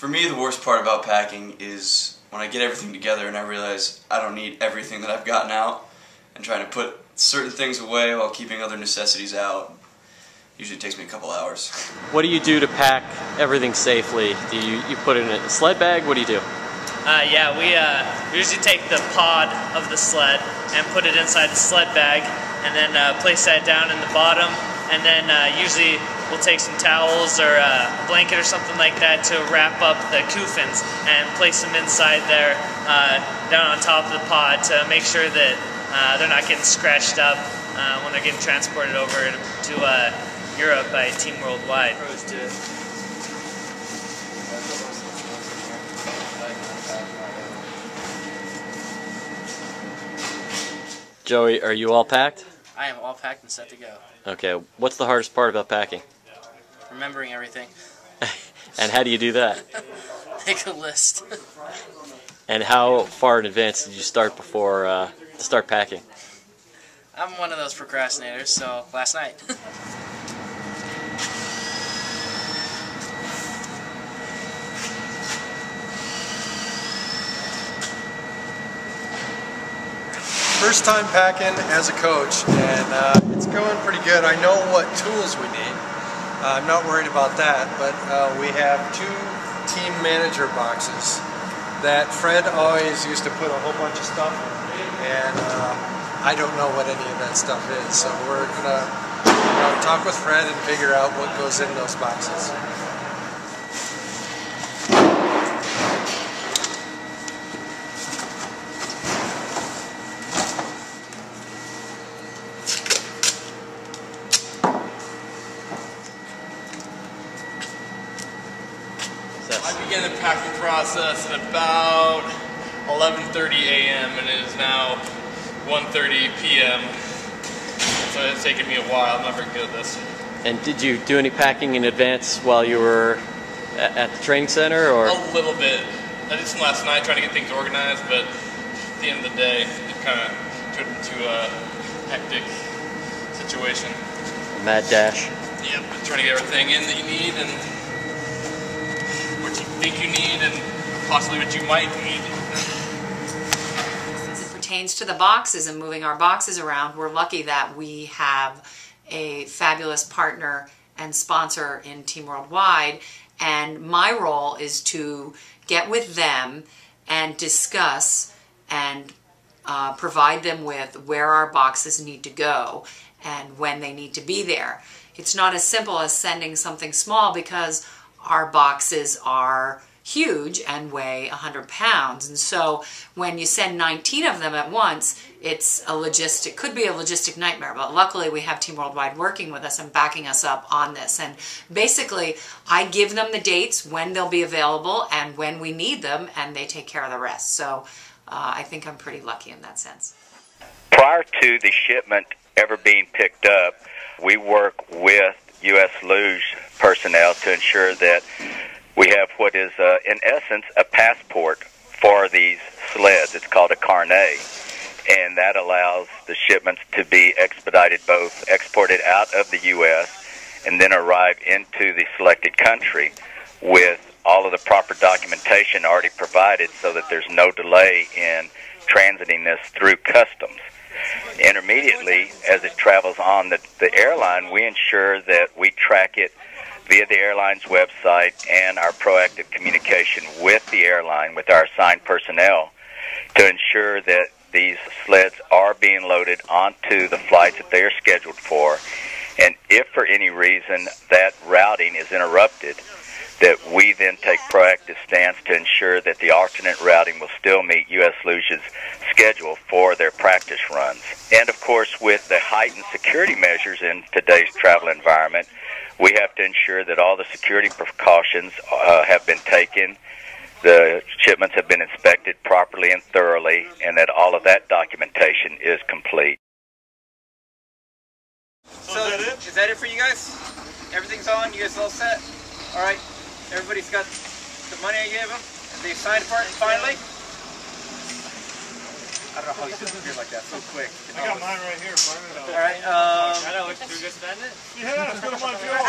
For me, the worst part about packing is when I get everything together and I realize I don't need everything that I've gotten out, and trying to put certain things away while keeping other necessities out. Usually takes me a couple hours. What do you do to pack everything safely? Do you put it in a sled bag? What do you do? Yeah, we usually take the pod of the sled and put it inside the sled bag, and then place that down in the bottom, and then usually we'll take some towels or a blanket or something like that to wrap up the coffins and place them inside there, down on top of the pod to make sure that they're not getting scratched up when they're getting transported over to Europe by Team Worldwide. Joey, are you all packed? I am all packed and set to go. Okay, what's the hardest part about packing? Remembering everything. And how do you do that? Make a list. And how far in advance did you start before start packing? I'm one of those procrastinators, so last night. First time packing as a coach, and it's going pretty good. I know what tools we need. I'm not worried about that, but we have 2 team manager boxes that Fred always used to put a whole bunch of stuff in, and I don't know what any of that stuff is. So we're gonna talk with Fred and figure out what goes in those boxes. I began the packing process at about 11:30 a.m. and it is now 1:30 p.m. So it's taken me a while. I'm not very good at this. And did you do any packing in advance while you were at the training center, or? A little bit. I did some last night trying to get things organized, but at the end of the day, it kind of turned into a hectic situation. Mad dash. Yep, trying to get everything in that you need and what you think you need and possibly what you might need. As it pertains to the boxes and moving our boxes around, we're lucky that we have a fabulous partner and sponsor in Team Worldwide, and my role is to get with them and discuss and provide them with where our boxes need to go and when they need to be there. It's not as simple as sending something small because our boxes are huge and weigh 100 pounds, and so when you send 19 of them at once, it's could be a logistic nightmare, but luckily we have Team Worldwide working with us and backing us up on this. And basically I give them the dates when they'll be available and when we need them, and they take care of the rest. So I think I'm pretty lucky in that sense. Prior to the shipment ever being picked up, we work with US Luge personnel to ensure that we have what is, in essence, a passport for these sleds. It's called a carnet, and that allows the shipments to be expedited, both exported out of the U.S. and then arrive into the selected country with all of the proper documentation already provided so that there's no delay in transiting this through customs. Intermediately, as it travels on the airline, we ensure that we track it via the airline's website and our proactive communication with the airline, with our assigned personnel, to ensure that these sleds are being loaded onto the flights that they are scheduled for. And if for any reason that routing is interrupted, that we then take proactive stance to ensure that the alternate routing will still meet US Luge's schedule for their practice runs. And of course, with the heightened security measures in today's travel environment, we have to ensure that all the security precautions have been taken, the shipments have been inspected properly and thoroughly, and that all of that documentation is complete. So is that it for you guys? Everything's on? You guys all set? All right. Everybody's got the money I gave them? They signed for it finally? I don't know how you disappeared like that so quick. I got mine right here. All right. I know, should we go spend it? Yeah, let's go to Montreal.